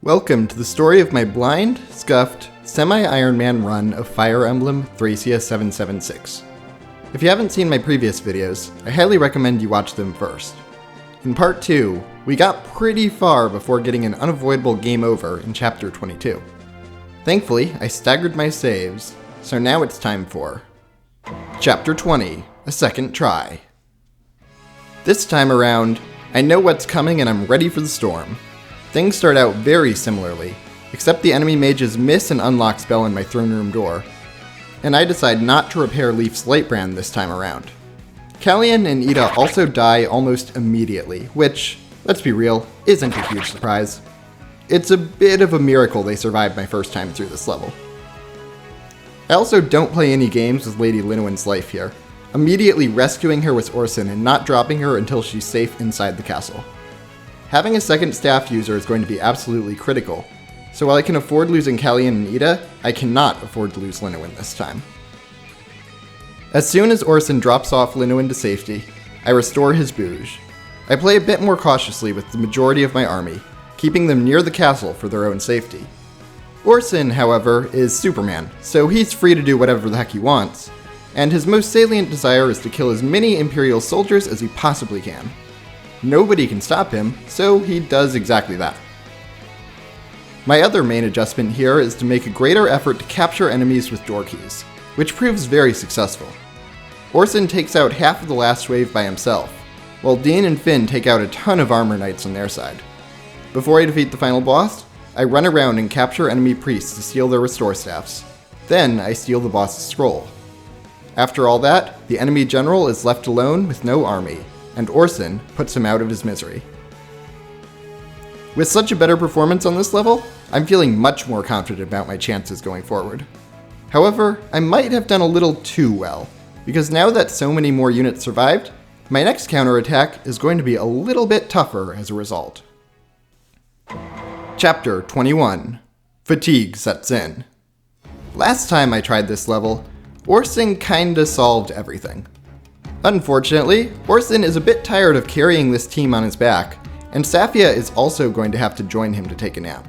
Welcome to the story of my blind, scuffed, Semi-Ironman run of Fire Emblem Thracia 776. If you haven't seen my previous videos, I highly recommend you watch them first. In part 2, we got pretty far before getting an unavoidable game over in chapter 22. Thankfully, I staggered my saves, so now it's time for chapter 20, a second try. This time around, I know what's coming and I'm ready for the storm. Things start out very similarly, except the enemy mages miss an unlock spell in my throne room door, and I decide not to repair Leaf's Lightbrand this time around. Callian and Ida also die almost immediately, which, let's be real, isn't a huge surprise. It's a bit of a miracle they survived my first time through this level. I also don't play any games with Lady Linowin's life here, immediately rescuing her with Orson and not dropping her until she's safe inside the castle. Having a second staff user is going to be absolutely critical, so while I can afford losing Callian and Ida, I cannot afford to lose Linowin this time. As soon as Orson drops off Linowin to safety, I restore his bouge. I play a bit more cautiously with the majority of my army, keeping them near the castle for their own safety. Orson, however, is Superman, so he's free to do whatever the heck he wants, and his most salient desire is to kill as many Imperial soldiers as he possibly can. Nobody can stop him, so he does exactly that. My other main adjustment here is to make a greater effort to capture enemies with door keys, which proves very successful. Orson takes out half of the last wave by himself, while Dean and Finn take out a ton of armor knights on their side. Before I defeat the final boss, I run around and capture enemy priests to steal their restore staffs. Then I steal the boss's scroll. After all that, the enemy general is left alone with no army, and Orson puts him out of his misery. With such a better performance on this level, I'm feeling much more confident about my chances going forward. However, I might have done a little too well, because now that so many more units survived, my next counterattack is going to be a little bit tougher as a result. Chapter 21. Fatigue sets in. Last time I tried this level, Orson kinda solved everything. Unfortunately, Orson is a bit tired of carrying this team on his back, and Safia is also going to have to join him to take a nap.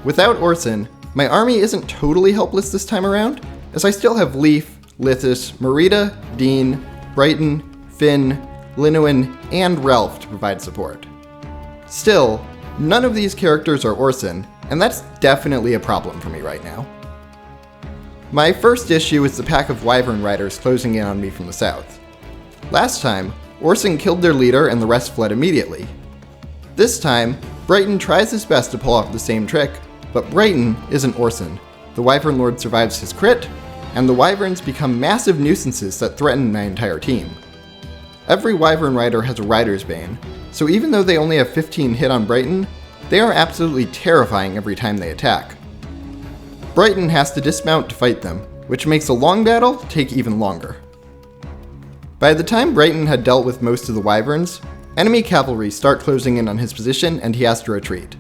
Without Orson, my army isn't totally helpless this time around, as I still have Leaf, Lithis, Marita, Dean, Brighton, Finn, Linowin, and Ralph to provide support. Still, none of these characters are Orson, and that's definitely a problem for me right now. My first issue is the pack of Wyvern Riders closing in on me from the south. Last time, Orson killed their leader and the rest fled immediately. This time, Brighton tries his best to pull off the same trick, but Brighton isn't Orson. The Wyvern Lord survives his crit, and the Wyverns become massive nuisances that threaten my entire team. Every Wyvern Rider has a Rider's Bane, so even though they only have 15 hit on Brighton, they are absolutely terrifying every time they attack. Brighton has to dismount to fight them, which makes a long battle take even longer. By the time Brighton had dealt with most of the Wyverns, enemy cavalry start closing in on his position and he has to retreat.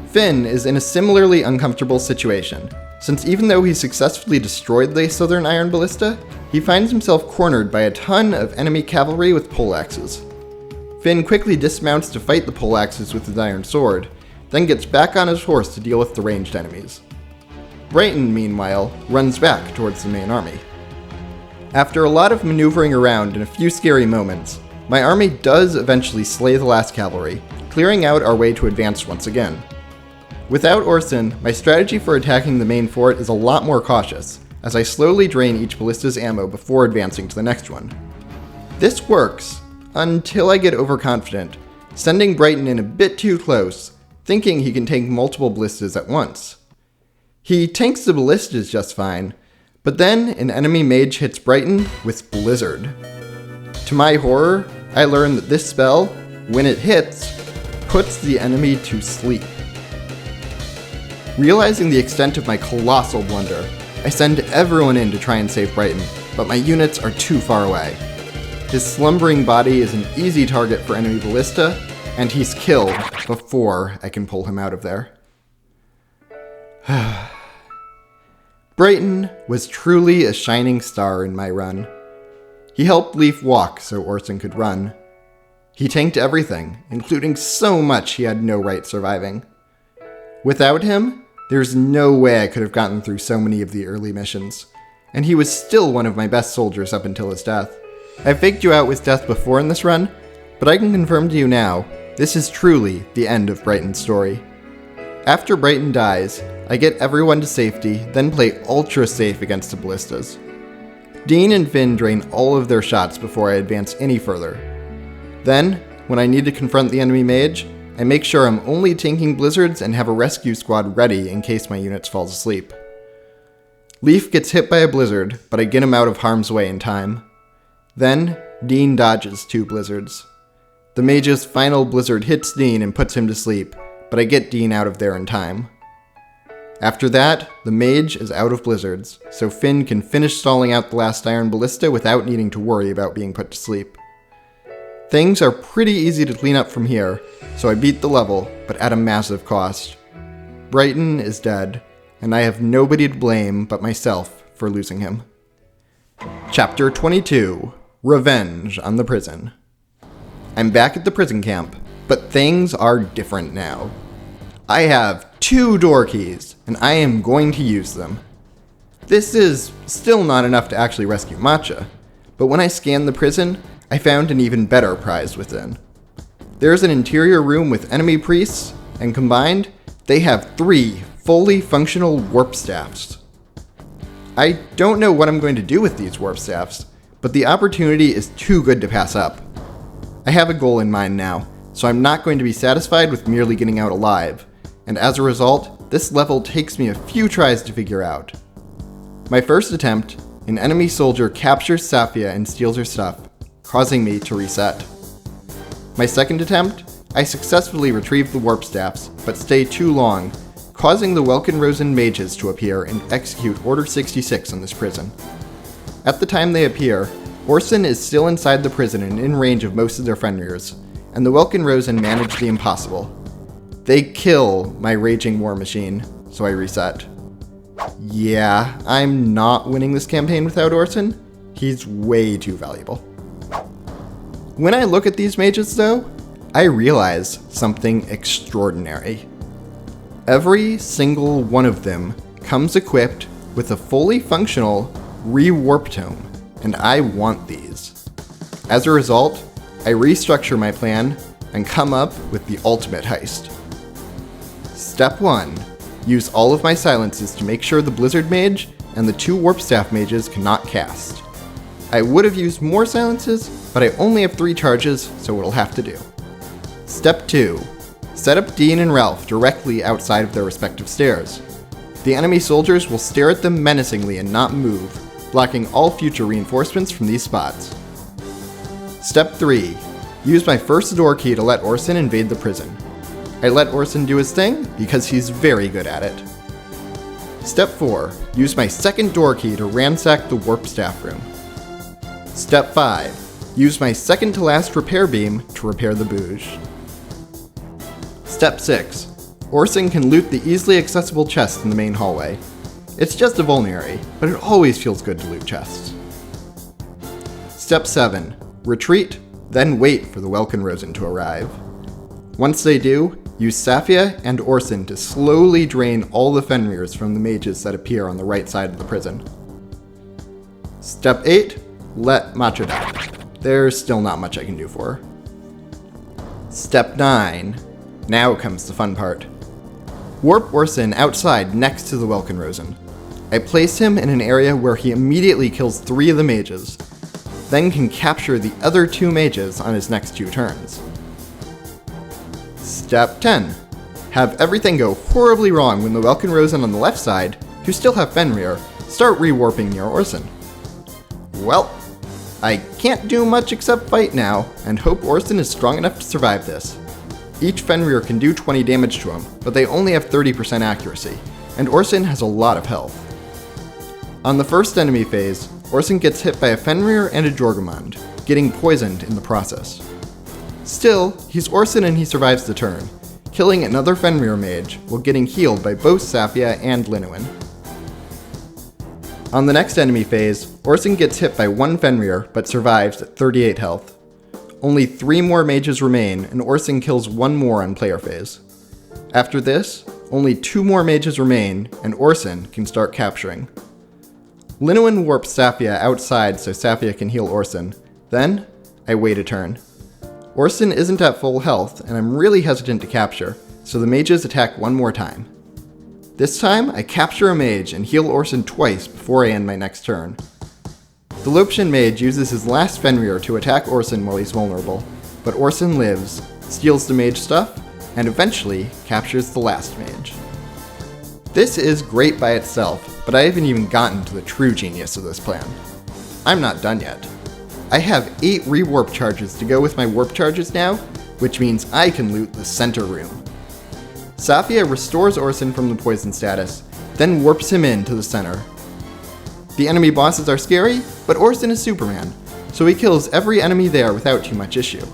Finn is in a similarly uncomfortable situation, since even though he successfully destroyed the Southern Iron Ballista, he finds himself cornered by a ton of enemy cavalry with poleaxes. Finn quickly dismounts to fight the poleaxes with his iron sword, then gets back on his horse to deal with the ranged enemies. Brighton, meanwhile, runs back towards the main army. After a lot of maneuvering around and a few scary moments, my army does eventually slay the last cavalry, clearing out our way to advance once again. Without Orson, my strategy for attacking the main fort is a lot more cautious, as I slowly drain each ballista's ammo before advancing to the next one. This works, until I get overconfident, sending Brighton in a bit too close, thinking he can tank multiple ballistas at once. He tanks the ballistas just fine, but then an enemy mage hits Brighton with Blizzard. To my horror, I learn that this spell, when it hits, puts the enemy to sleep. Realizing the extent of my colossal blunder, I send everyone in to try and save Brighton, but my units are too far away. His slumbering body is an easy target for enemy ballista, and he's killed before I can pull him out of there. Brighton was truly a shining star in my run. He helped Leaf walk so Orson could run. He tanked everything, including so much he had no right surviving. Without him, there's no way I could have gotten through so many of the early missions. And he was still one of my best soldiers up until his death. I faked you out with death before in this run, but I can confirm to you now, this is truly the end of Brighton's story. After Brighton dies, I get everyone to safety, then play ultra safe against the ballistas. Dean and Finn drain all of their shots before I advance any further. Then, when I need to confront the enemy mage, I make sure I'm only tanking blizzards and have a rescue squad ready in case my units falls asleep. Leaf gets hit by a blizzard, but I get him out of harm's way in time. Then, Dean dodges 2 blizzards. The mage's final blizzard hits Dean and puts him to sleep, but I get Dean out of there in time. After that, the mage is out of blizzards, so Finn can finish stalling out the last iron ballista without needing to worry about being put to sleep. Things are pretty easy to clean up from here, so I beat the level, but at a massive cost. Brighton is dead, and I have nobody to blame but myself for losing him. Chapter 22: Revenge on the Prison. I'm back at the prison camp, but things are different now. I have 2 door keys, and I am going to use them. This is still not enough to actually rescue Matcha, but when I scanned the prison, I found an even better prize within. There's an interior room with enemy priests, and combined, they have 3 fully functional warp staffs. I don't know what I'm going to do with these warp staffs, but the opportunity is too good to pass up. I have a goal in mind now, so I'm not going to be satisfied with merely getting out alive, and as a result, this level takes me a few tries to figure out. My first attempt, an enemy soldier captures Safia and steals her stuff, causing me to reset. My second attempt, I successfully retrieve the warp staffs, but stay too long, causing the Welkenrosen mages to appear and execute Order 66 on this prison. At the time they appear, Orson is still inside the prison and in range of most of their Fenrirs, and the Welkenrosen manage the impossible. They kill my raging war machine, so I reset. Yeah, I'm not winning this campaign without Orson. He's way too valuable. When I look at these mages though, I realize something extraordinary. Every single one of them comes equipped with a fully functional re-warp tome, and I want these. As a result, I restructure my plan and come up with the ultimate heist. Step 1. Use all of my silences to make sure the Blizzard Mage and the 2 Warp Staff Mages cannot cast. I would have used more silences, but I only have 3 charges, so it'll have to do. Step 2. Set up Dean and Ralph directly outside of their respective stairs. The enemy soldiers will stare at them menacingly and not move, blocking all future reinforcements from these spots. Step 3. Use my first door key to let Orson invade the prison. I let Orson do his thing because he's very good at it. Step 4. Use my second door key to ransack the warp staff room. Step 5. Use my second to last repair beam to repair the bouge. Step 6. Orson can loot the easily accessible chest in the main hallway. It's just a vulnerary, but it always feels good to loot chests. Step 7. Retreat, then wait for the Welkenrosen to arrive. Once they do, use Safia and Orson to slowly drain all the Fenrirs from the mages that appear on the right side of the prison. Step 8. Let Matcha die. There's still not much I can do for her. Step 9. Now comes the fun part. Warp Orson outside next to the Welkenrosen. I place him in an area where he immediately kills 3 of the mages, then can capture the other 2 mages on his next 2 turns. Step 10. Have everything go horribly wrong when the Welkenrosen on the left side, who still have Fenrir, start rewarping near Orson. Well, I can't do much except fight now, and hope Orson is strong enough to survive this. Each Fenrir can do 20 damage to him, but they only have 30% accuracy, and Orson has a lot of health. On the first enemy phase, Orson gets hit by a Fenrir and a Jorgamund, getting poisoned in the process. Still, he's Orson and he survives the turn, killing another Fenrir mage while getting healed by both Safia and Linnuin. On the next enemy phase, Orson gets hit by 1 Fenrir but survives at 38 health. Only 3 more mages remain and Orson kills 1 more on player phase. After this, only 2 more mages remain, and Orson can start capturing. Linowin warps Safia outside so Safia can heal Orson. Then, I wait a turn. Orson isn't at full health, and I'm really hesitant to capture, so the mages attack one more time. This time, I capture a mage and heal Orson twice before I end my next turn. The Loptian mage uses his last Fenrir to attack Orson while he's vulnerable, but Orson lives, steals the mage stuff, and eventually captures the last mage. This is great by itself, but I haven't even gotten to the true genius of this plan. I'm not done yet. I have 8 rewarp charges to go with my warp charges now, which means I can loot the center room. Safia restores Orson from the poison status, then warps him into the center. The enemy bosses are scary, but Orson is Superman, so he kills every enemy there without too much issue.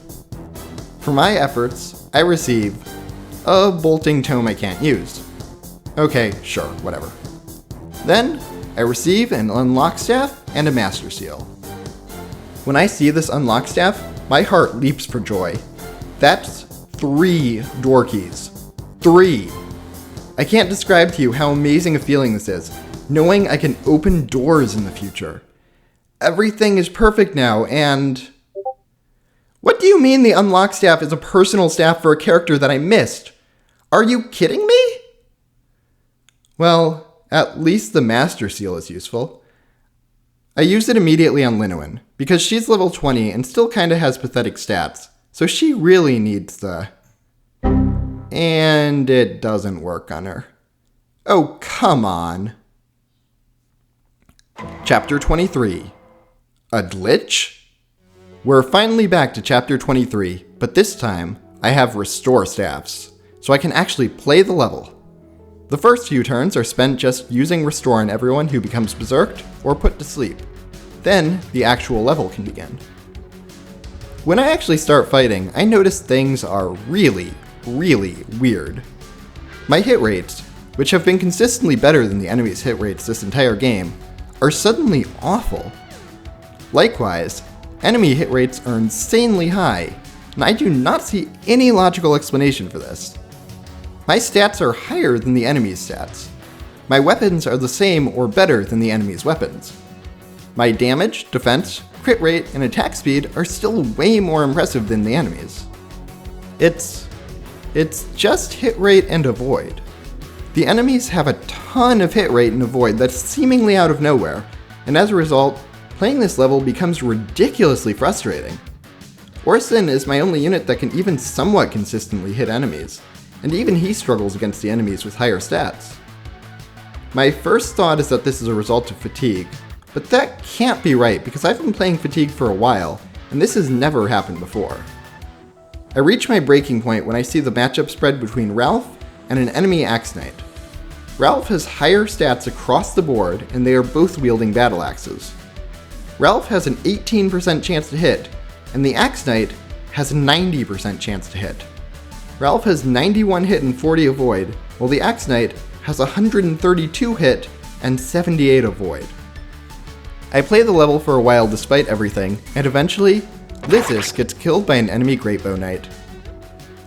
For my efforts, I receive a bolting tome I can't use. Okay, sure, whatever. Then, I receive an unlock staff and a master seal. When I see this unlock staff, my heart leaps for joy. That's 3 door keys. 3! I can't describe to you how amazing a feeling this is, knowing I can open doors in the future. Everything is perfect now, and... What do you mean the unlock staff is a personal staff for a character that I missed? Are you kidding me? Well, at least the master seal is useful. I used it immediately on Linowin, because she's level 20 and still kinda has pathetic stats, so she really needs the... And it doesn't work on her. Oh, come on. Chapter 23. A glitch? We're finally back to Chapter 23, but this time, I have restore staffs, so I can actually play the level. The first few turns are spent just using restore on everyone who becomes berserked or put to sleep. Then, the actual level can begin. When I actually start fighting, I notice things are really weird. My hit rates, which have been consistently better than the enemy's hit rates this entire game, are suddenly awful. Likewise, enemy hit rates are insanely high, and I do not see any logical explanation for this. My stats are higher than the enemy's stats. My weapons are the same or better than the enemy's weapons. My damage, defense, crit rate, and attack speed are still way more impressive than the enemy's. It's just hit rate and avoid. The enemies have a ton of hit rate and avoid that's seemingly out of nowhere, and as a result, playing this level becomes ridiculously frustrating. Orson is my only unit that can even somewhat consistently hit enemies, and even he struggles against the enemies with higher stats. My first thought is that this is a result of fatigue, but that can't be right because I've been playing fatigue for a while, and this has never happened before. I reach my breaking point when I see the matchup spread between Ralph and an enemy Axe Knight. Ralph has higher stats across the board, and they are both wielding battle axes. Ralph has an 18% chance to hit, and the Axe Knight has a 90% chance to hit. Ralph has 91 hit and 40 avoid, while the Axe Knight has 132 hit and 78 avoid. I play the level for a while despite everything, and eventually, Lysis gets killed by an enemy Greatbow Knight.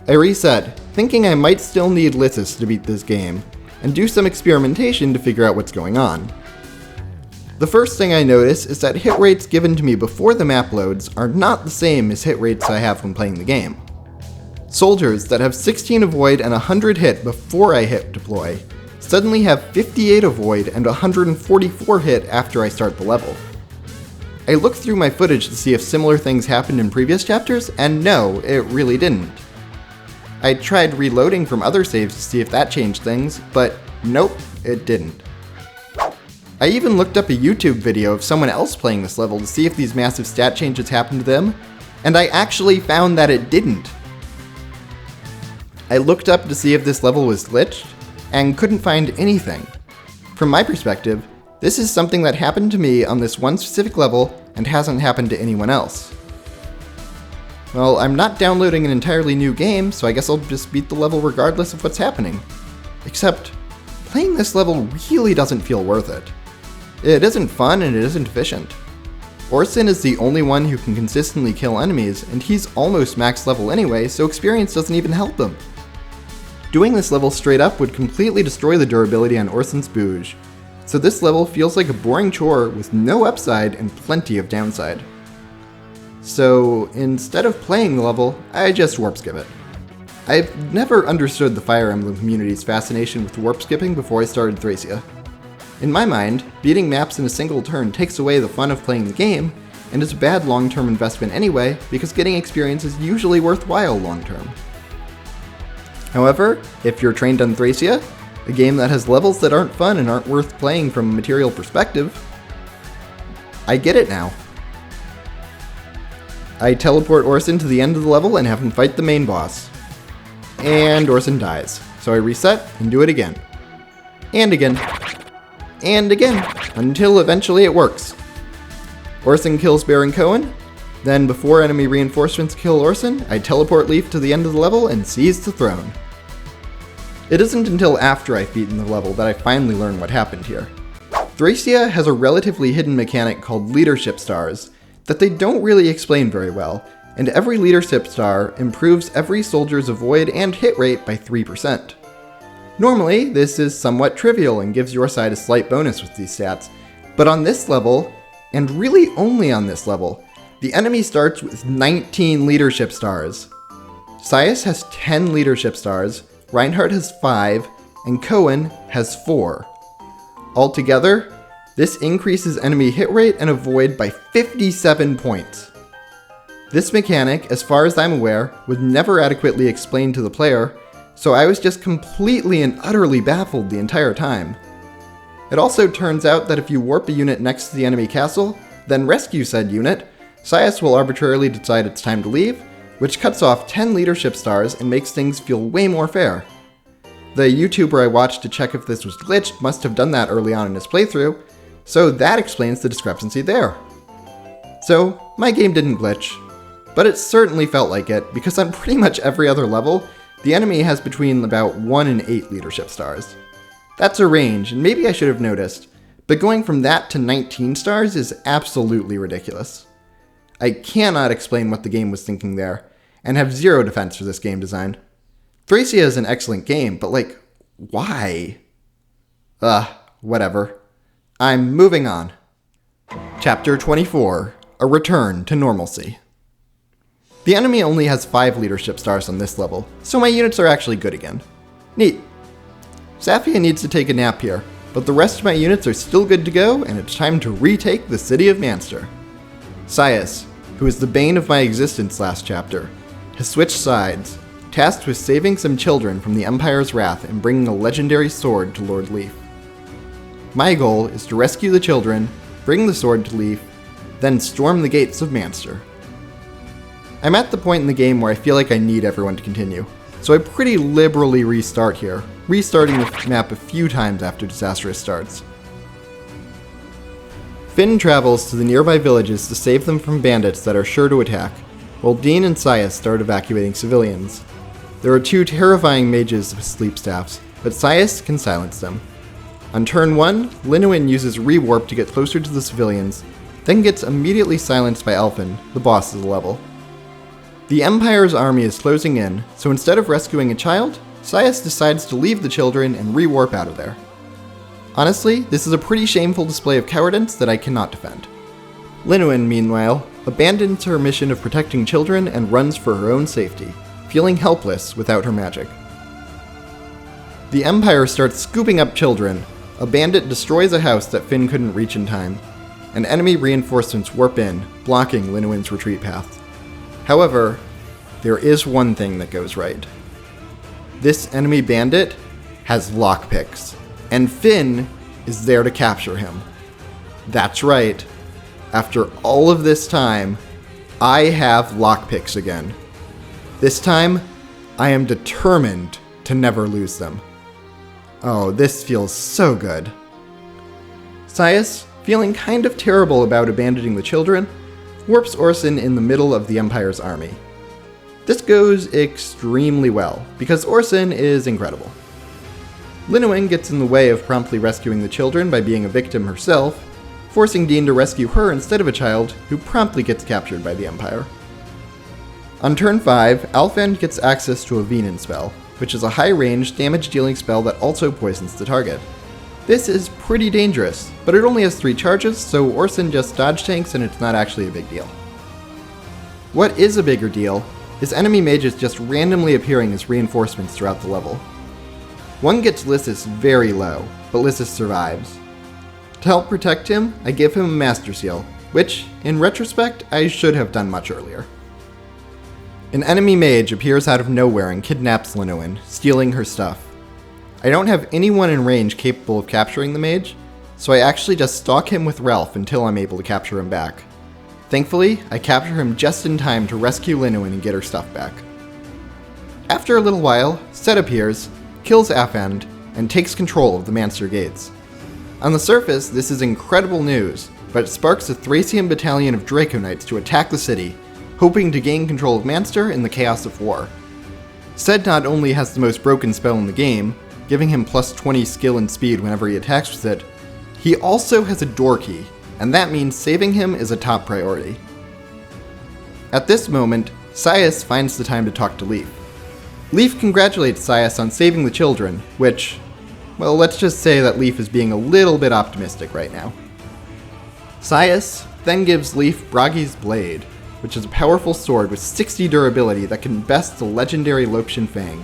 I reset, thinking I might still need Lysis to beat this game, and do some experimentation to figure out what's going on. The first thing I notice is that hit rates given to me before the map loads are not the same as hit rates I have when playing the game. Soldiers that have 16 avoid and 100 hit before I hit deploy suddenly have 58 avoid and 144 hit after I start the level. I looked through my footage to see if similar things happened in previous chapters, and no, it really didn't. I tried reloading from other saves to see if that changed things, but nope, it didn't. I even looked up a YouTube video of someone else playing this level to see if these massive stat changes happened to them, and I actually found that it didn't. I looked up to see if this level was glitched, and couldn't find anything. From my perspective, this is something that happened to me on this one specific level and hasn't happened to anyone else. Well, I'm not downloading an entirely new game, so I guess I'll just beat the level regardless of what's happening. Except, playing this level really doesn't feel worth it. It isn't fun and it isn't efficient. Orson is the only one who can consistently kill enemies, and he's almost max level anyway, so experience doesn't even help him. Doing this level straight up would completely destroy the durability on Orsen's Bouge, so this level feels like a boring chore with no upside and plenty of downside. So instead of playing the level, I just warp skip it. I've never understood the Fire Emblem community's fascination with warp skipping before I started Thracia. In my mind, beating maps in a single turn takes away the fun of playing the game, and is a bad long-term investment anyway, because getting experience is usually worthwhile long-term. However, if you're trained on Thracia, a game that has levels that aren't fun and aren't worth playing from a material perspective, I get it now. I teleport Orsen to the end of the level and have him fight the main boss. And Orsen dies, so I reset and do it again. And again. And again, until eventually it works. Orsen kills Baron Cohen, then before enemy reinforcements kill Orsen, I teleport Leaf to the end of the level and seize the throne. It isn't until after I've beaten the level that I finally learn what happened here. Thracia has a relatively hidden mechanic called leadership stars that they don't really explain very well, and every leadership star improves every soldier's avoid and hit rate by 3%. Normally, this is somewhat trivial and gives your side a slight bonus with these stats, but on this level, and really only on this level, the enemy starts with 19 leadership stars. Sias has 10 leadership stars, Reinhardt has 5, and Cohen has 4. Altogether, this increases enemy hit rate and avoid by 57 points. This mechanic, as far as I'm aware, was never adequately explained to the player, so I was just completely and utterly baffled the entire time. It also turns out that if you warp a unit next to the enemy castle, then rescue said unit, Sias will arbitrarily decide it's time to leave, which cuts off 10 leadership stars and makes things feel way more fair. The YouTuber I watched to check if this was glitched must have done that early on in his playthrough, so that explains the discrepancy there. So, my game didn't glitch, but it certainly felt like it, because on pretty much every other level, the enemy has between about 1 and 8 leadership stars. That's a range, and maybe I should have noticed, but going from that to 19 stars is absolutely ridiculous. I cannot explain what the game was thinking there, and have zero defense for this game design. Thracia is an excellent game, but like, why? Whatever. I'm moving on. Chapter 24, A Return to Normalcy. The enemy only has 5 leadership stars on this level, so my units are actually good again. Neat. Safia needs to take a nap here, but the rest of my units are still good to go, and it's time to retake the city of Manster. Sias, who is the bane of my existence last chapter, has switched sides, tasked with saving some children from the Empire's wrath and bringing a legendary sword to Lord Leaf. My goal is to rescue the children, bring the sword to Leaf, then storm the gates of Manster. I'm at the point in the game where I feel like I need everyone to continue, so I pretty liberally restart here, restarting the map a few times after disastrous starts. Finn travels to the nearby villages to save them from bandits that are sure to attack, while Dean and Sias start evacuating civilians. There are 2 terrifying mages with sleep staffs, but Sias can silence them. On turn 1, Linuin uses rewarp to get closer to the civilians, then gets immediately silenced by Alphen, the boss of the level. The Empire's army is closing in, so instead of rescuing a child, Sias decides to leave the children and rewarp out of there. Honestly, this is a pretty shameful display of cowardice that I cannot defend. Linuin, meanwhile, abandons her mission of protecting children and runs for her own safety, feeling helpless without her magic. The Empire starts scooping up children, a bandit destroys a house that Finn couldn't reach in time, and enemy reinforcements warp in, blocking Linuin's retreat path. However, there is one thing that goes right. This enemy bandit has lockpicks, and Finn is there to capture him. That's right. After all of this time, I have lockpicks again. This time, I am determined to never lose them. Oh, this feels so good. Sias, feeling kind of terrible about abandoning the children, warps Orsen in the middle of the Empire's army. This goes extremely well, because Orsen is incredible. Linuin gets in the way of promptly rescuing the children by being a victim herself, forcing Dean to rescue her instead of a child, who promptly gets captured by the Empire. On turn 5, Alphen gets access to a Venin spell, which is a high-range, damage-dealing spell that also poisons the target. This is pretty dangerous, but it only has 3 charges, so Orson just dodge tanks and it's not actually a big deal. What is a bigger deal is enemy mages just randomly appearing as reinforcements throughout the level. One gets Lysis very low, but Lysis survives. To help protect him, I give him a Master Seal, which, in retrospect, I should have done much earlier. An enemy mage appears out of nowhere and kidnaps Linnowen, stealing her stuff. I don't have anyone in range capable of capturing the mage, so I actually just stalk him with Ralph until I'm able to capture him back. Thankfully, I capture him just in time to rescue Linnowen and get her stuff back. After a little while, Set appears, kills Afend, and takes control of the Manster Gates. On the surface, this is incredible news, but it sparks a Thracian battalion of Draco Knights to attack the city, hoping to gain control of Manster in the chaos of war. Set not only has the most broken spell in the game, giving him plus 20 skill and speed whenever he attacks with it, he also has a door key, and that means saving him is a top priority. At this moment, Sias finds the time to talk to Leaf. Leaf congratulates Sias on saving the children, which, well, let's just say that Leaf is being a little bit optimistic right now. Sias then gives Leaf Bragi's Blade, which is a powerful sword with 60 durability that can best the legendary Loptian Fang,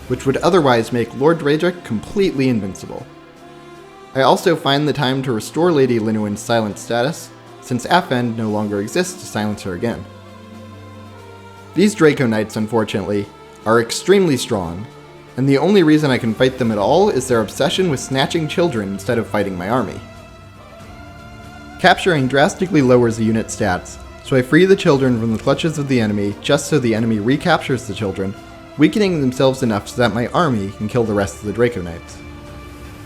which would otherwise make Lord Draedric completely invincible. I also find the time to restore Lady Linnowen's silent status, since Afend no longer exists to silence her again. These Draco Knights, unfortunately, are extremely strong, and the only reason I can fight them at all is their obsession with snatching children instead of fighting my army. Capturing drastically lowers the unit stats, so I free the children from the clutches of the enemy just so the enemy recaptures the children, weakening themselves enough so that my army can kill the rest of the Draco Knights.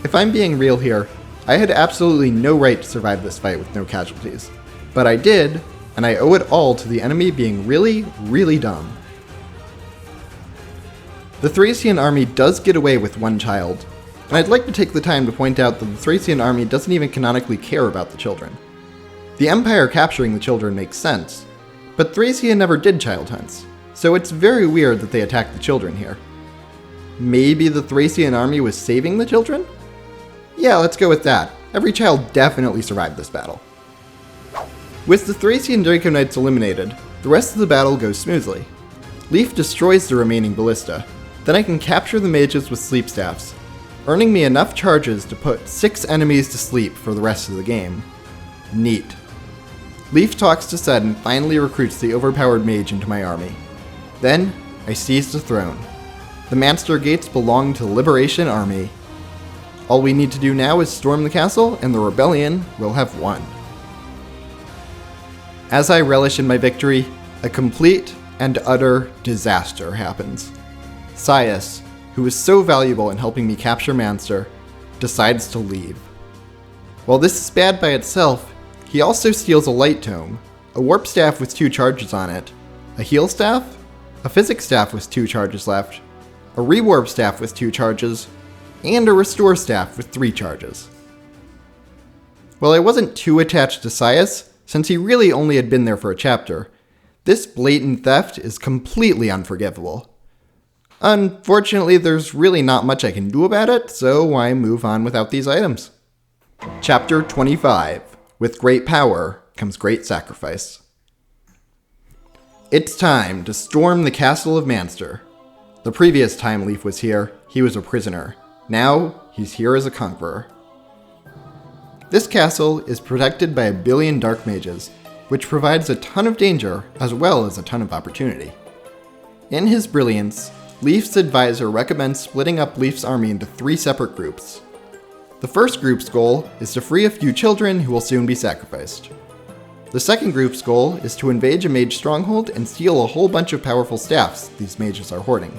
If I'm being real here, I had absolutely no right to survive this fight with no casualties, but I did, and I owe it all to the enemy being really, really dumb. The Thracian army does get away with 1 child, and I'd like to take the time to point out that the Thracian army doesn't even canonically care about the children. The Empire capturing the children makes sense, but Thracia never did child hunts, so it's very weird that they attacked the children here. Maybe the Thracian army was saving the children? Yeah, let's go with that. Every child definitely survived this battle. With the Thracian Draco Knights eliminated, the rest of the battle goes smoothly. Leaf destroys the remaining ballista. Then I can capture the mages with sleep staffs, earning me enough charges to put 6 enemies to sleep for the rest of the game. Neat. Leaf talks to Set and finally recruits the overpowered mage into my army. Then, I seize the throne. The Manster Gates belong to the Liberation Army. All we need to do now is storm the castle, and the rebellion will have won. As I relish in my victory, a complete and utter disaster happens. Sias, who was so valuable in helping me capture Manster, decides to leave. While this is bad by itself, he also steals a light tome, a warp staff with 2 charges on it, a heal staff, a physics staff with 2 charges left, a rewarp staff with 2 charges, and a restore staff with 3 charges. While I wasn't too attached to Sias, since he really only had been there for a chapter, this blatant theft is completely unforgivable. Unfortunately, there's really not much I can do about it, so I move on without these items. Chapter 25. With great power comes great sacrifice. It's time to storm the castle of Manster. The previous time Leaf was here, he was a prisoner. Now, he's here as a conqueror. This castle is protected by 1 billion dark mages, which provides a ton of danger as well as a ton of opportunity. In his brilliance, Leaf's advisor recommends splitting up Leaf's army into 3 separate groups. The first group's goal is to free a few children who will soon be sacrificed. The second group's goal is to invade a mage stronghold and steal a whole bunch of powerful staffs these mages are hoarding.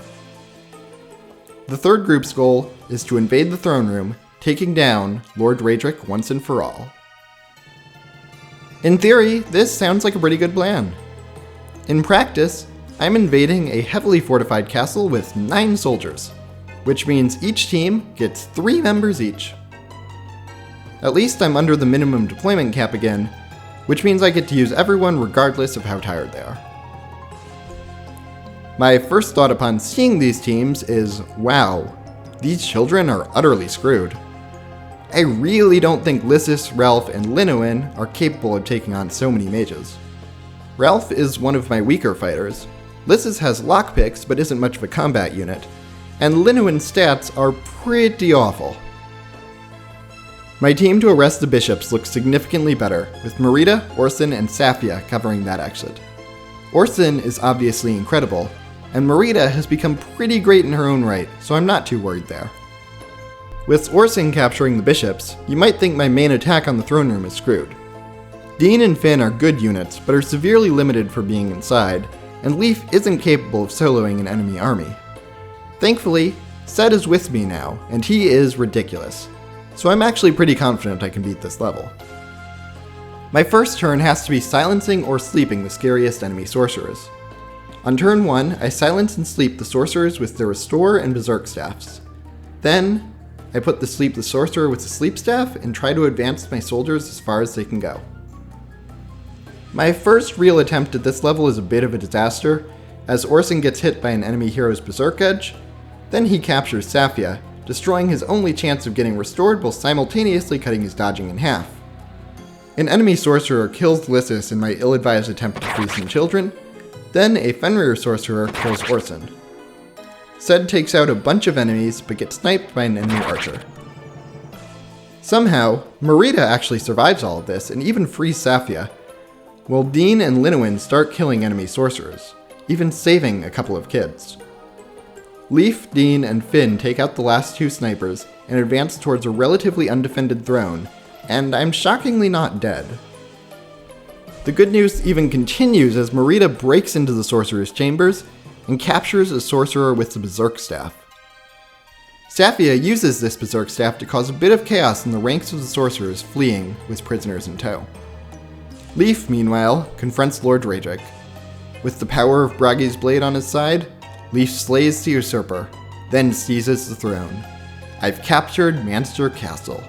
The third group's goal is to invade the throne room, taking down Lord Draedric once and for all. In theory, this sounds like a pretty good plan. In practice, I'm invading a heavily fortified castle with 9 soldiers, which means each team gets 3 members each. At least I'm under the minimum deployment cap again, which means I get to use everyone regardless of how tired they are. My first thought upon seeing these teams is, wow, these children are utterly screwed. I really don't think Lysis, Ralph, and Linnuin are capable of taking on so many mages. Ralph is one of my weaker fighters. Lysis has lockpicks but isn't much of a combat unit, and Linnuin's stats are pretty awful. My team to arrest the bishops looks significantly better, with Marita, Orson, and Safia covering that exit. Orson is obviously incredible, and Marita has become pretty great in her own right, so I'm not too worried there. With Orson capturing the bishops, you might think my main attack on the throne room is screwed. Dean and Finn are good units, but are severely limited for being inside, and Leaf isn't capable of soloing an enemy army. Thankfully, Sed is with me now, and he is ridiculous, so I'm actually pretty confident I can beat this level. My first turn has to be silencing or sleeping the scariest enemy sorcerers. On turn 1, I silence and sleep the sorcerers with their Restore and Berserk staffs. Then, I put to sleep the sorcerer with the sleep staff and try to advance my soldiers as far as they can go. My first real attempt at this level is a bit of a disaster, as Orson gets hit by an enemy hero's Berserk Edge, then he captures Safia, destroying his only chance of getting restored while simultaneously cutting his dodging in half. An enemy sorcerer kills Lysis in my ill-advised attempt to free some children, then a Fenrir sorcerer kills Orson. Sed takes out a bunch of enemies but gets sniped by an enemy archer. Somehow, Marita actually survives all of this and even frees Safia, while Dean and Linnuin start killing enemy sorcerers, even saving a couple of kids. Leaf, Dean, and Finn take out the last two snipers and advance towards a relatively undefended throne, and I'm shockingly not dead. The good news even continues as Marita breaks into the sorcerer's chambers and captures a sorcerer with the Berserk staff. Safia uses this Berserk staff to cause a bit of chaos in the ranks of the sorcerers fleeing with prisoners in tow. Leaf, meanwhile, confronts Lord Radric. With the power of Bragi's blade on his side, Leaf slays the usurper, then seizes the throne. I've captured Manster Castle.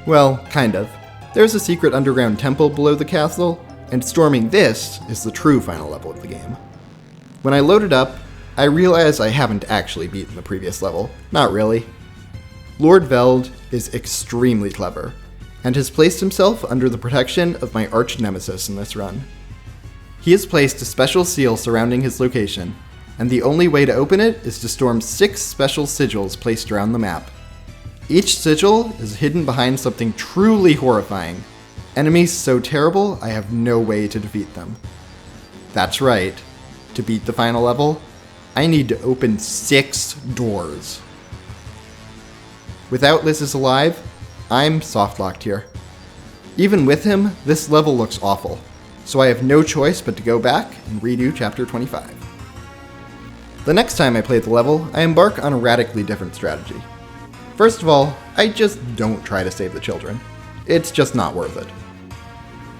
Well, kind of. There's a secret underground temple below the castle, and storming this is the true final level of the game. When I load it up, I realize I haven't actually beaten the previous level. Not really. Lord Veld is extremely clever, and has placed himself under the protection of my arch nemesis in this run. He has placed a special seal surrounding his location, and the only way to open it is to storm 6 special sigils placed around the map. Each sigil is hidden behind something truly horrifying, enemies so terrible I have no way to defeat them. That's right, to beat the final level, I need to open 6 doors. Without Lysis alive, I'm soft-locked here. Even with him, this level looks awful, so I have no choice but to go back and redo Chapter 25. The next time I play the level, I embark on a radically different strategy. First of all, I just don't try to save the children. It's just not worth it.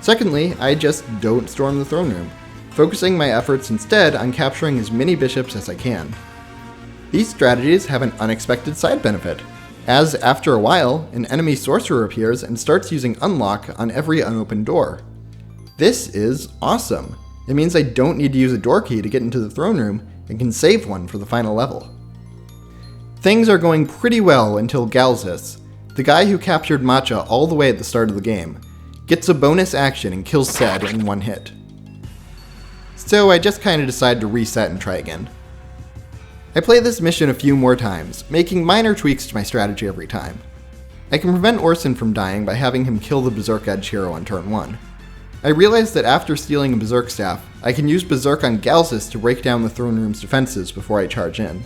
Secondly, I just don't storm the throne room, focusing my efforts instead on capturing as many bishops as I can. These strategies have an unexpected side benefit, as after a while, an enemy sorcerer appears and starts using unlock on every unopened door. This is awesome. It means I don't need to use a door key to get into the throne room and can save one for the final level. Things are going pretty well until Galzis, the guy who captured Matcha all the way at the start of the game, gets a bonus action and kills Sed in one hit. So I just kinda decide to reset and try again. I play this mission a few more times, making minor tweaks to my strategy every time. I can prevent Orson from dying by having him kill the Berserk Edge hero on turn 1. I realize that after stealing a Berserk staff, I can use Berserk on Galzis to break down the throne room's defenses before I charge in.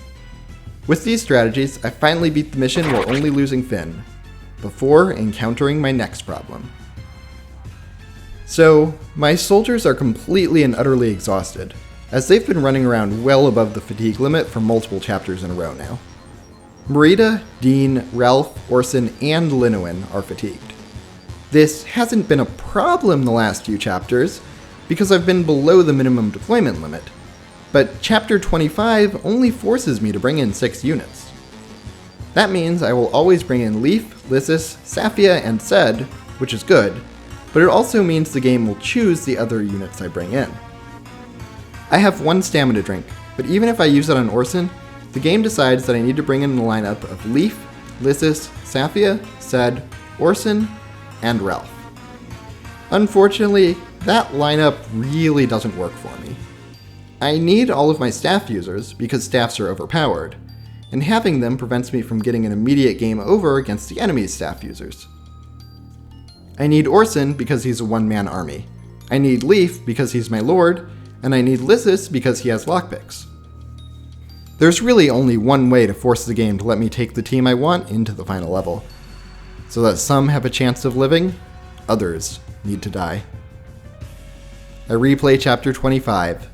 With these strategies, I finally beat the mission while only losing Finn, before encountering my next problem. So, my soldiers are completely and utterly exhausted, as they've been running around well above the fatigue limit for multiple chapters in a row now. Marita, Dean, Ralph, Orson, and Linnuin are fatigued. This hasn't been a problem the last few chapters, because I've been below the minimum deployment limit, but Chapter 25 only forces me to bring in 6 units. That means I will always bring in Leaf, Lysis, Safia, and Sed, which is good, but it also means the game will choose the other units I bring in. I have one stamina drink, but even if I use it on Orson, the game decides that I need to bring in the lineup of Leaf, Lysis, Safia, Sed, Orson, and Ralph. Unfortunately, that lineup really doesn't work for me. I need all of my staff users because staffs are overpowered, and having them prevents me from getting an immediate game over against the enemy's staff users. I need Orson because he's a one-man army. I need Leaf because he's my lord, and I need Lysis because he has lockpicks. There's really only one way to force the game to let me take the team I want into the final level, so that some have a chance of living, others need to die. I replay chapter 25,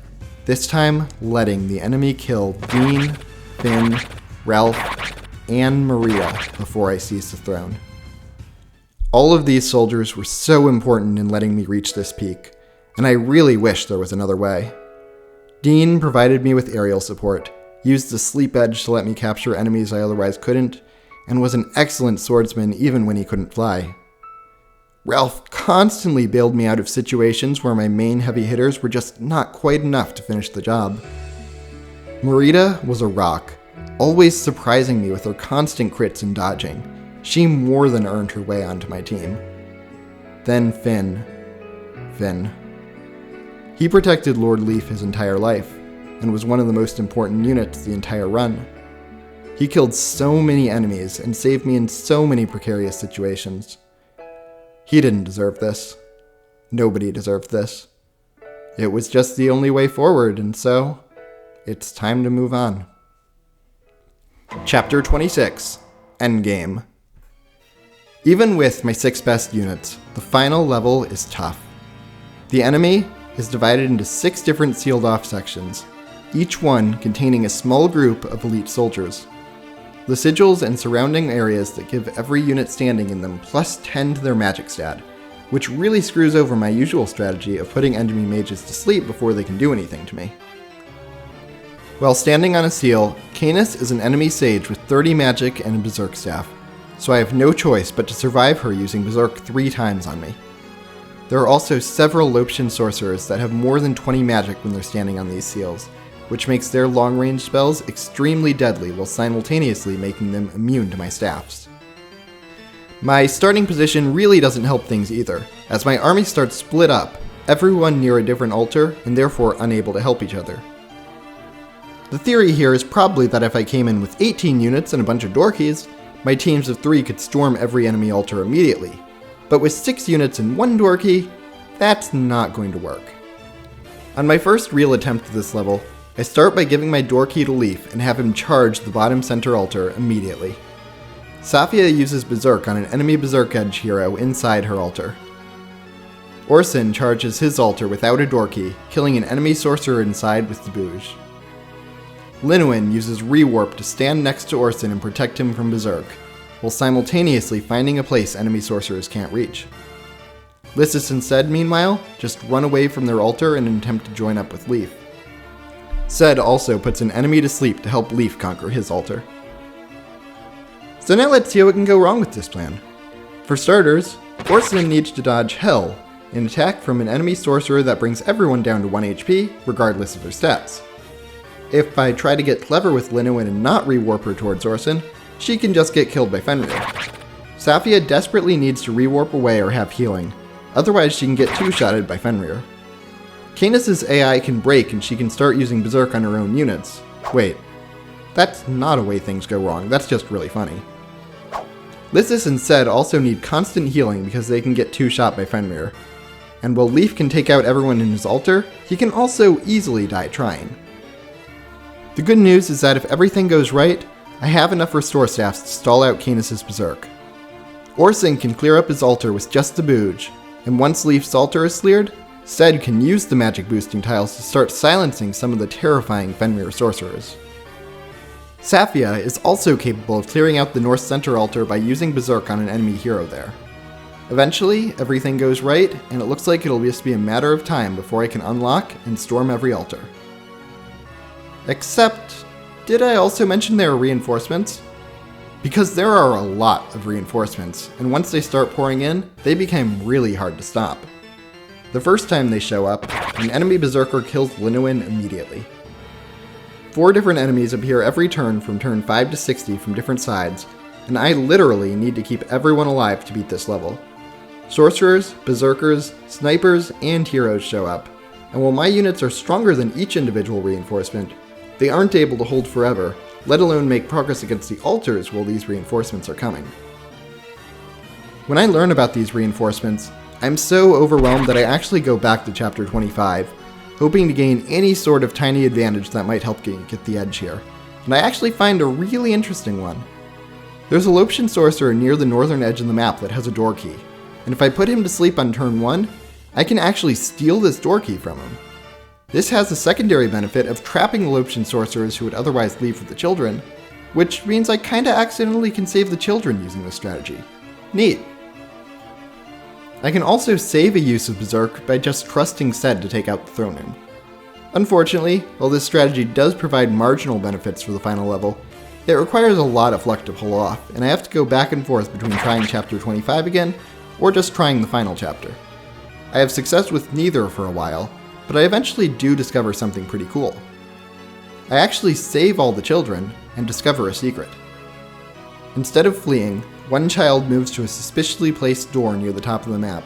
this time letting the enemy kill Dean, Finn, Ralph, and Maria before I seize the throne. All of these soldiers were so important in letting me reach this peak, and I really wish there was another way. Dean provided me with aerial support, used the sleep edge to let me capture enemies I otherwise couldn't, and was an excellent swordsman even when he couldn't fly. Ralph constantly bailed me out of situations where my main heavy hitters were just not quite enough to finish the job. Marita was a rock, always surprising me with her constant crits and dodging. She more than earned her way onto my team. Then Finn. He protected Lord Leaf his entire life, and was one of the most important units the entire run. He killed so many enemies and saved me in so many precarious situations. He didn't deserve this. Nobody deserved this. It was just the only way forward, and so, it's time to move on. Chapter 26, Endgame. Even with my 6 best units, the final level is tough. The enemy is divided into 6 different sealed off sections, each one containing a small group of elite soldiers. The sigils and surrounding areas that give every unit standing in them plus 10 to their magic stat, which really screws over my usual strategy of putting enemy mages to sleep before they can do anything to me. While standing on a seal, Canis is an enemy sage with 30 magic and a berserk staff, so I have no choice but to survive her using berserk 3 times on me. There are also several Loptian sorcerers that have more than 20 magic when they're standing on these seals, which makes their long-range spells extremely deadly while simultaneously making them immune to my staffs. My starting position really doesn't help things either, as my army starts split up, everyone near a different altar and therefore unable to help each other. The theory here is probably that if I came in with 18 units and a bunch of dorkies, my teams of 3 could storm every enemy altar immediately. But with 6 units and 1 dorky, that's not going to work. On my first real attempt at this level, I start by giving my dorky to Leaf and have him charge the bottom center altar immediately. Safia uses Berserk on an enemy Berserk Edge hero inside her altar. Orson charges his altar without a dorky, killing an enemy sorcerer inside with the Bouge. Linwin uses Rewarp to stand next to Orson and protect him from Berserk, while simultaneously finding a place enemy sorcerers can't reach. Lysis and Sed, meanwhile, just run away from their altar in an attempt to join up with Leaf. Sed also puts an enemy to sleep to help Leaf conquer his altar. So now let's see what can go wrong with this plan. For starters, Orson needs to dodge Hell, an attack from an enemy sorcerer that brings everyone down to 1 HP, regardless of their stats. If I try to get clever with Linwin and not rewarp her towards Orson, she can just get killed by Fenrir. Safia desperately needs to rewarp away or have healing, otherwise she can get 2-shotted by Fenrir. Canis' AI can break and she can start using Berserk on her own units. Wait, that's not a way things go wrong, that's just really funny. Lysis and Sed also need constant healing because they can get 2-shot by Fenrir. And while Leaf can take out everyone in his altar, he can also easily die trying. The good news is that if everything goes right, I have enough restore staffs to stall out Canis' Berserk. Orson can clear up his altar with just the Bouge, and once Leaf's altar is cleared, Sed can use the magic boosting tiles to start silencing some of the terrifying Fenrir sorcerers. Safia is also capable of clearing out the North Center altar by using Berserk on an enemy hero there. Eventually, everything goes right, and it looks like it'll just be a matter of time before I can unlock and storm every altar. Except, did I also mention there are reinforcements? Because there are a lot of reinforcements, and once they start pouring in, they become really hard to stop. The first time they show up, an enemy berserker kills Linowin immediately. 4 different enemies appear every turn from turn 5 to 60 from different sides, and I literally need to keep everyone alive to beat this level. Sorcerers, berserkers, snipers, and heroes show up, and while my units are stronger than each individual reinforcement, they aren't able to hold forever, let alone make progress against the altars while these reinforcements are coming. When I learn about these reinforcements, I'm so overwhelmed that I actually go back to chapter 25, hoping to gain any sort of tiny advantage that might help get the edge here, and I actually find a really interesting one. There's a Loptian sorcerer near the northern edge of the map that has a door key, and if I put him to sleep on turn 1, I can actually steal this door key from him. This has the secondary benefit of trapping the Loptian sorcerers who would otherwise leave with the children, which means I kinda accidentally can save the children using this strategy. Neat. I can also save a use of Berserk by just trusting Sed to take out the throne room. Unfortunately, while this strategy does provide marginal benefits for the final level, it requires a lot of luck to pull off, and I have to go back and forth between trying chapter 25 again, or just trying the final chapter. I have success with neither for a while, but I eventually do discover something pretty cool. I actually save all the children and discover a secret. Instead of fleeing, one child moves to a suspiciously placed door near the top of the map.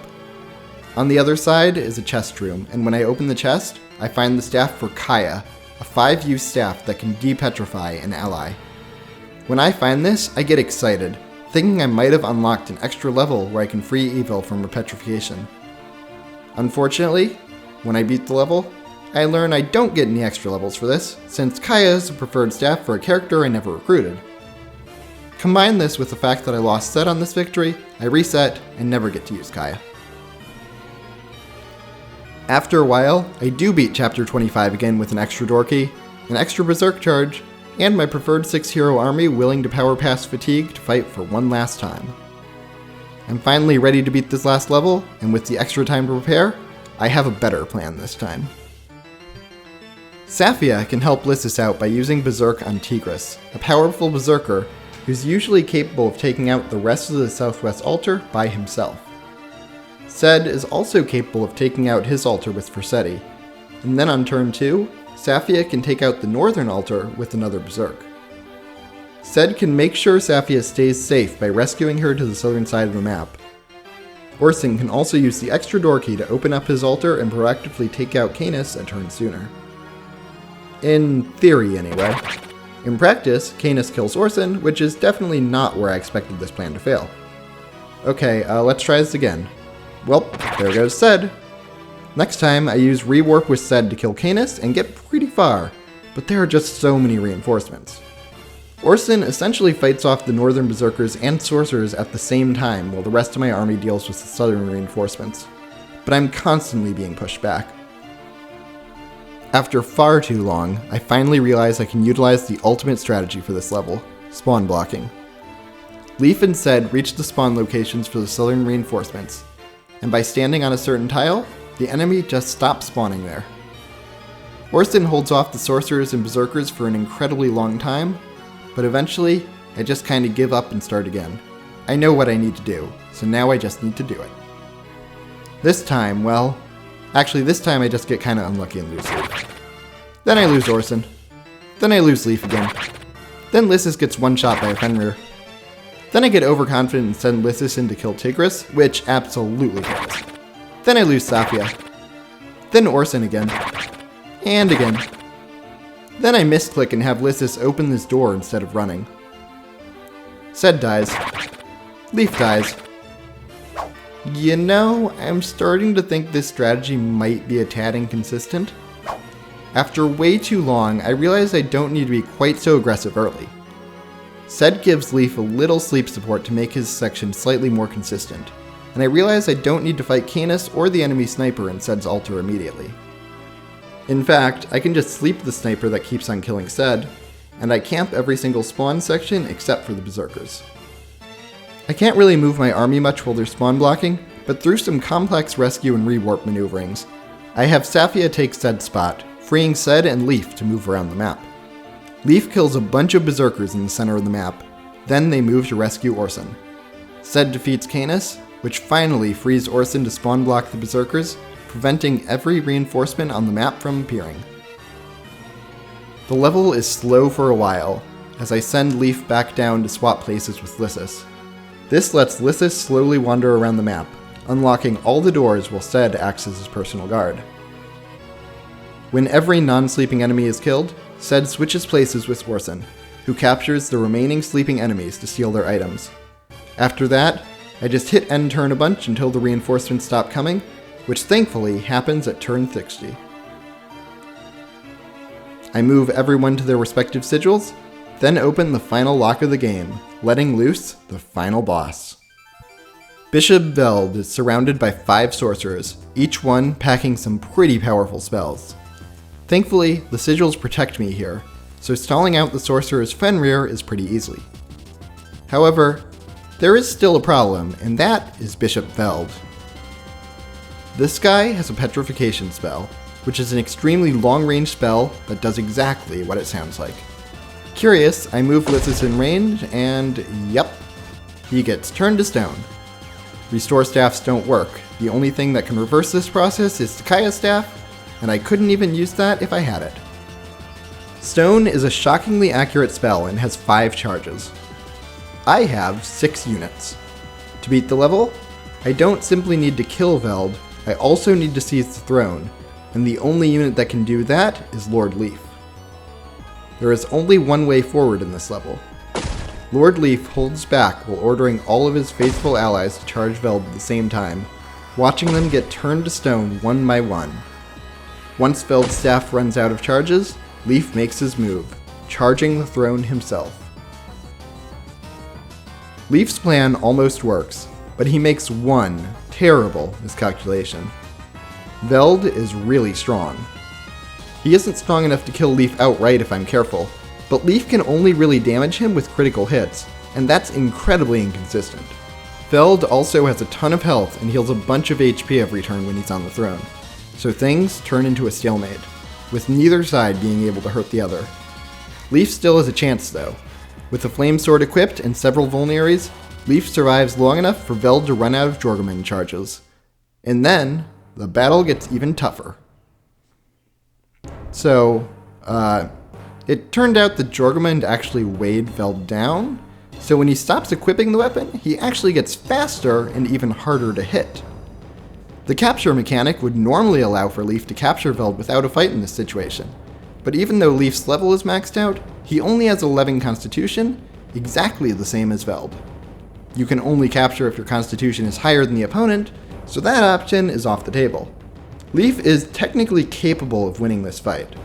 On the other side is a chest room, and when I open the chest, I find the staff for Kaya, a 5-use staff that can depetrify an ally. When I find this, I get excited, thinking I might have unlocked an extra level where I can free evil from petrification. Unfortunately, when I beat the level, I learn I don't get any extra levels for this, since Kaya is a preferred staff for a character I never recruited. Combine this with the fact that I lost Sed on this victory, I reset, and never get to use Kaya. After a while, I do beat chapter 25 again with an extra door key, an extra berserk charge, and my preferred 6-hero army willing to power past fatigue to fight for one last time. I'm finally ready to beat this last level, and with the extra time to prepare, I have a better plan this time. Safia can help Lysis out by using Berserk on Tigris, a powerful berserker who's usually capable of taking out the rest of the southwest altar by himself. Sed is also capable of taking out his altar with Thracia, and then on turn 2, Safia can take out the northern altar with another berserk. Sed can make sure Safia stays safe by rescuing her to the southern side of the map. Orson can also use the extra door key to open up his altar and proactively take out Canis a turn sooner. In theory, anyway. In practice, Canis kills Orson, which is definitely not where I expected this plan to fail. Okay, let's try this again. Well, there goes Sed. Next time, I use Rewarp with Sed to kill Canis and get pretty far, but there are just so many reinforcements. Orson essentially fights off the northern berserkers and sorcerers at the same time while the rest of my army deals with the southern reinforcements, but I'm constantly being pushed back. After far too long, I finally realize I can utilize the ultimate strategy for this level, spawn blocking. Leif and Sed reach the spawn locations for the southern reinforcements, and by standing on a certain tile, the enemy just stops spawning there. Orson holds off the sorcerers and berserkers for an incredibly long time, but eventually, I just kinda give up and start again. I know what I need to do, so now I just need to do it. This time, well, actually this time I just get kinda unlucky and lose Leif. Then I lose Orson. Then I lose Leif again. Then Lysis gets one shot by a Fenrir. Then I get overconfident and send Lysis in to kill Tigris, which absolutely fails. Then I lose Safia. Then Orson again. And again. Then I misclick and have Lysis open this door instead of running. Sed dies. Leif dies. You know, I'm starting to think this strategy might be a tad inconsistent. After way too long, I realize I don't need to be quite so aggressive early. Sed gives Leif a little sleep support to make his section slightly more consistent, and I realize I don't need to fight Canis or the enemy sniper in Sed's altar immediately. In fact, I can just sleep the sniper that keeps on killing Sed, and I camp every single spawn section except for the berserkers. I can't really move my army much while they're spawn blocking, but through some complex rescue and rewarp maneuverings, I have Safia take Sed's spot, freeing Sed and Leif to move around the map. Leif kills a bunch of berserkers in the center of the map, then they move to rescue Orson. Sed defeats Canis, which finally frees Orson to spawn block the berserkers, preventing every reinforcement on the map from appearing. The level is slow for a while, as I send Leaf back down to swap places with Lysis. This lets Lysis slowly wander around the map, unlocking all the doors while Ced acts as his personal guard. When every non-sleeping enemy is killed, Ced switches places with Orson, who captures the remaining sleeping enemies to steal their items. After that, I just hit end turn a bunch until the reinforcements stop coming, which thankfully happens at turn 60. I move everyone to their respective sigils, then open the final lock of the game, letting loose the final boss. Bishop Veld is surrounded by 5 sorcerers, each one packing some pretty powerful spells. Thankfully, the sigils protect me here, so stalling out the sorcerer's Fenrir is pretty easy. However, there is still a problem, and that is Bishop Veld. This guy has a petrification spell, which is an extremely long-range spell that does exactly what it sounds like. Curious, I move Lysis in range, and yep, he gets turned to stone. Restore staffs don't work. The only thing that can reverse this process is Takaya staff, and I couldn't even use that if I had it. Stone is a shockingly accurate spell and has 5 charges. I have 6 units. To beat the level, I don't simply need to kill Veld, I also need to seize the throne, and the only unit that can do that is Lord Leaf. There is only one way forward in this level. Lord Leaf holds back while ordering all of his faithful allies to charge Veld at the same time, watching them get turned to stone one by one. Once Veld's staff runs out of charges, Leaf makes his move, charging the throne himself. Leaf's plan almost works, but he makes one terrible miscalculation. Veld is really strong. He isn't strong enough to kill Leaf outright if I'm careful, but Leaf can only really damage him with critical hits, and that's incredibly inconsistent. Veld also has a ton of health and heals a bunch of HP every turn when he's on the throne, so things turn into a stalemate, with neither side being able to hurt the other. Leaf still has a chance though. With the Flame Sword equipped and several vulneraries, Leaf survives long enough for Veld to run out of Jorgrimmon charges. And then, the battle gets even tougher. So, it turned out that Jorgrimmon actually weighed Veld down, so when he stops equipping the weapon, he actually gets faster and even harder to hit. The capture mechanic would normally allow for Leaf to capture Veld without a fight in this situation, but even though Leaf's level is maxed out, he only has 11 constitution, exactly the same as Veld. You can only capture if your constitution is higher than the opponent, so that option is off the table. Leaf is technically capable of winning this fight.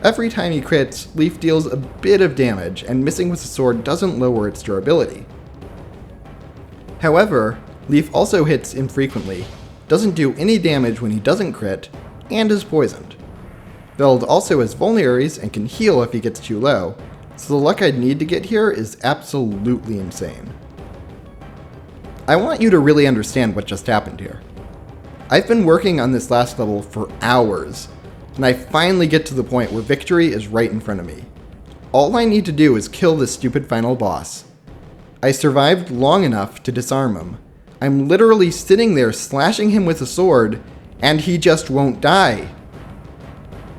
Every time he crits, Leaf deals a bit of damage, and missing with the sword doesn't lower its durability. However, Leaf also hits infrequently, doesn't do any damage when he doesn't crit, and is poisoned. Veld also has vulneraries and can heal if he gets too low, so the luck I'd need to get here is absolutely insane. I want you to really understand what just happened here. I've been working on this last level for hours, and I finally get to the point where victory is right in front of me. All I need to do is kill this stupid final boss. I survived long enough to disarm him. I'm literally sitting there slashing him with a sword, and he just won't die.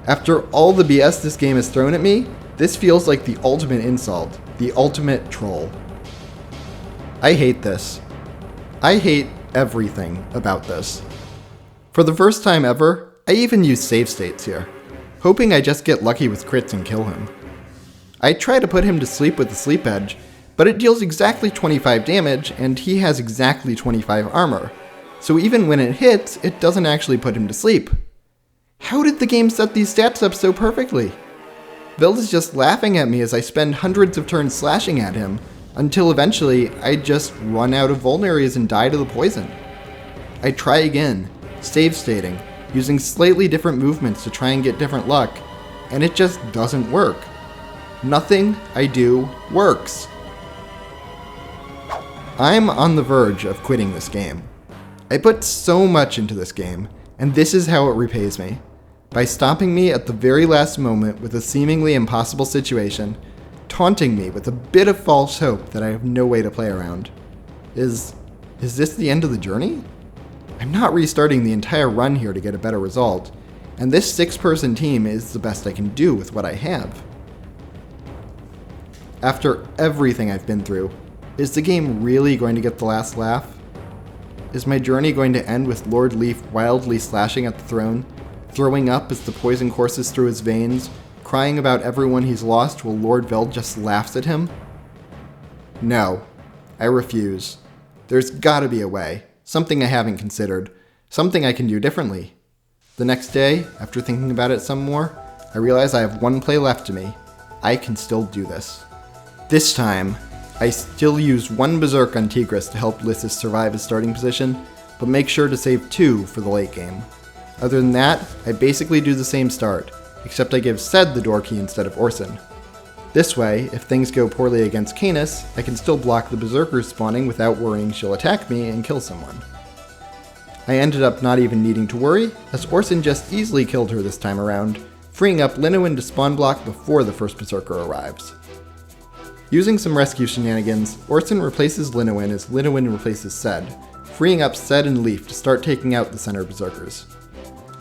After all the BS this game has thrown at me, this feels like the ultimate insult, the ultimate troll. I hate this. I hate everything about this. For the first time ever, I even use save states here, hoping I just get lucky with crits and kill him. I try to put him to sleep with the Sleep Edge, but it deals exactly 25 damage and he has exactly 25 armor, so even when it hits, it doesn't actually put him to sleep. How did the game set these stats up so perfectly? Veld is just laughing at me as I spend hundreds of turns slashing at him, until eventually I just run out of vulneraries and die to the poison. I try again, save stating, using slightly different movements to try and get different luck, and it just doesn't work. Nothing I do works. I'm on the verge of quitting this game. I put so much into this game, and this is how it repays me. By stopping me at the very last moment with a seemingly impossible situation, taunting me with a bit of false hope that I have no way to play around. Is this the end of the journey? I'm not restarting the entire run here to get a better result, and this 6-person team is the best I can do with what I have. After everything I've been through, is the game really going to get the last laugh? Is my journey going to end with Lord Leaf wildly slashing at the throne, throwing up as the poison courses through his veins, crying about everyone he's lost while Lord Veld just laughs at him? No, I refuse. There's gotta be a way, something I haven't considered, something I can do differently. The next day, after thinking about it some more, I realize I have one play left to me. I can still do this. This time, I still use one Berserk on Tigris to help Lysis survive his starting position, but make sure to save 2 for the late game. Other than that, I basically do the same start, except I give Sed the door key instead of Orson. This way, if things go poorly against Canis, I can still block the Berserkers spawning without worrying she'll attack me and kill someone. I ended up not even needing to worry, as Orson just easily killed her this time around, freeing up Linowin to spawn block before the first Berserker arrives. Using some rescue shenanigans, Orson replaces Linowin as Linowin replaces Sed, freeing up Sed and Leaf to start taking out the center Berserkers.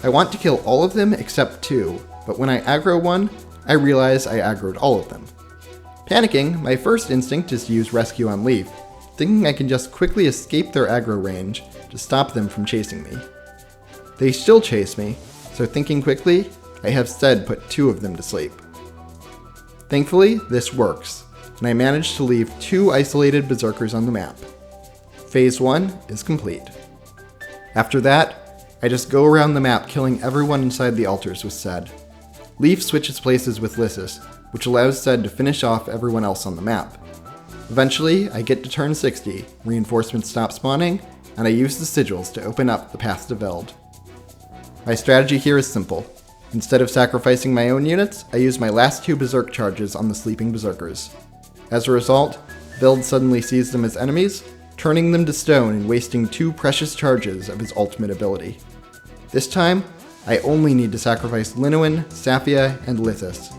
I want to kill all of them except 2, but when I aggro one, I realize I aggroed all of them. Panicking, my first instinct is to use Rescue on Leaf, thinking I can just quickly escape their aggro range to stop them from chasing me. They still chase me, so thinking quickly, I have Sed put 2 of them to sleep. Thankfully, this works, and I managed to leave 2 isolated Berserkers on the map. Phase 1 is complete. After that, I just go around the map killing everyone inside the altars with Sed. Leaf switches places with Lysis, which allows Sed to finish off everyone else on the map. Eventually, I get to turn 60, reinforcements stop spawning, and I use the sigils to open up the path to Veld. My strategy here is simple. Instead of sacrificing my own units, I use my last 2 Berserk charges on the sleeping Berserkers. As a result, Veld suddenly sees them as enemies, turning them to stone and wasting 2 precious charges of his ultimate ability. This time, I only need to sacrifice Linowin, Saphia, and Lysis,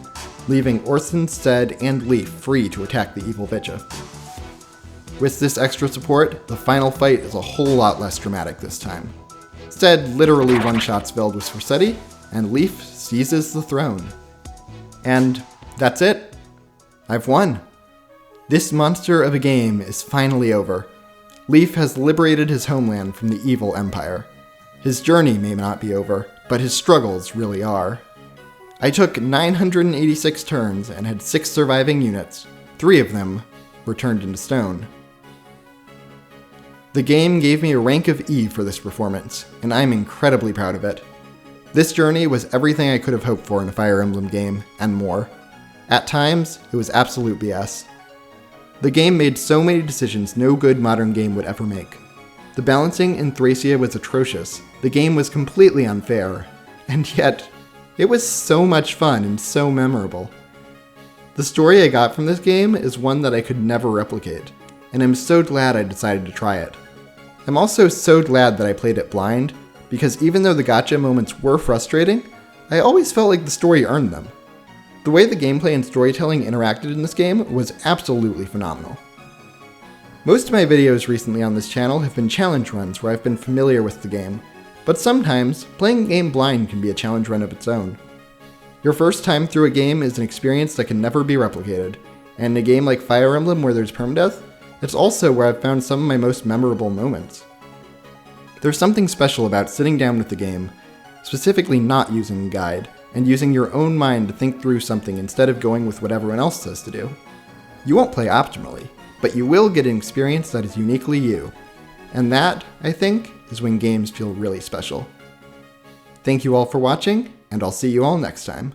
leaving Orson, Sed, and Leaf free to attack the evil Vitcha. With this extra support, the final fight is a whole lot less dramatic this time. Sed literally one-shots Veld with Sforcetti, and Leaf seizes the throne. And that's it. I've won. This monster of a game is finally over. Leaf has liberated his homeland from the evil Empire. His journey may not be over, but his struggles really are. I took 986 turns and had 6 surviving units. 3 of them were turned into stone. The game gave me a rank of E for this performance, and I'm incredibly proud of it. This journey was everything I could have hoped for in a Fire Emblem game, and more. At times, it was absolute BS. The game made so many decisions no good modern game would ever make. The balancing in Thracia was atrocious, the game was completely unfair, and yet, it was so much fun and so memorable. The story I got from this game is one that I could never replicate, and I'm so glad I decided to try it. I'm also so glad that I played it blind, because even though the gacha moments were frustrating, I always felt like the story earned them. The way the gameplay and storytelling interacted in this game was absolutely phenomenal. Most of my videos recently on this channel have been challenge runs where I've been familiar with the game, but sometimes playing a game blind can be a challenge run of its own. Your first time through a game is an experience that can never be replicated, and in a game like Fire Emblem where there's permadeath, it's also where I've found some of my most memorable moments. There's something special about sitting down with the game, specifically not using a guide, and using your own mind to think through something instead of going with what everyone else says to do. You won't play optimally, but you will get an experience that is uniquely you. And that, I think, is when games feel really special. Thank you all for watching, and I'll see you all next time.